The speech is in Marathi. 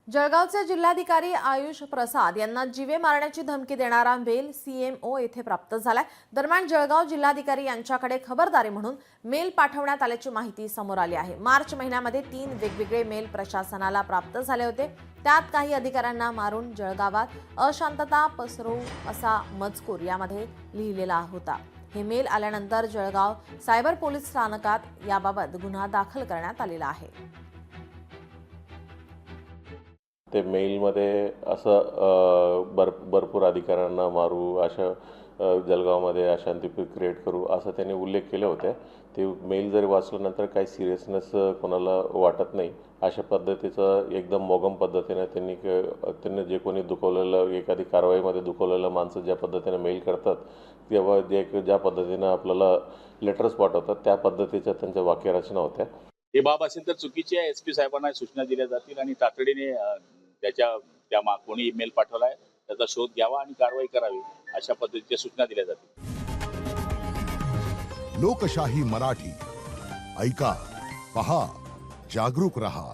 जळगावचे जिल्हाधिकारी आयुष प्रसाद यांना जीवे मारण्याची धमकी देणारा मेल सीएमओ येथे प्राप्त झालाय। दरम्यान जळगाव जिल्हाधिकारी यांच्याकडे खबरदारी म्हणून मेल पाठवण्यात आल्याची माहिती समोर आली आहे। मार्च महिन्यामध्ये 3 वेगवेगळे मेल प्रशासनाला प्राप्त झाले होते। त्यात काही अधिकाऱ्यांना मारून जळगावात अशांतता पसरवू असा मजकूर यामध्ये लिहिलेला होता। हे मेल आल्यानंतर जळगाव सायबर पोलीस स्थानकात याबाबत गुन्हा दाखल करण्यात आलेला आहे। ते मेलमध्ये असं भरपूर अधिकाऱ्यांना मारू, अशा जळगावमध्ये अशांती क्रिएट करू असं त्यांनी उल्लेख केले होते। ते मेल जरी वाचल्यानंतर काही सिरियसनेस कोणाला वाटत नाही अशा पद्धतीचं एकदम मोगम पद्धतीने त्यांनी जे कोणी दुखवलेलं एखादी कारवाईमध्ये दुखवलेलं माणसं ज्या पद्धतीने मेल करतात तेव्हा ज्या पद्धतीनं आपल्याला लेटर्स पाठवतात त्या पद्धतीच्या त्यांच्या वाक्यरचना होत्या। हे बाब असेल तर चुकीची आहे। एसपी साहेबांना सूचना दिल्या जातील आणि तातडीने त्या कोणी ईमेल पाठवलाय त्याचा शोध घ्यावा आणि कारवाई करावी अशा पद्धतीच्या सूचना दिल्या जातील। लोकशाही मराठी ऐका, पहा, जागरूक रहा।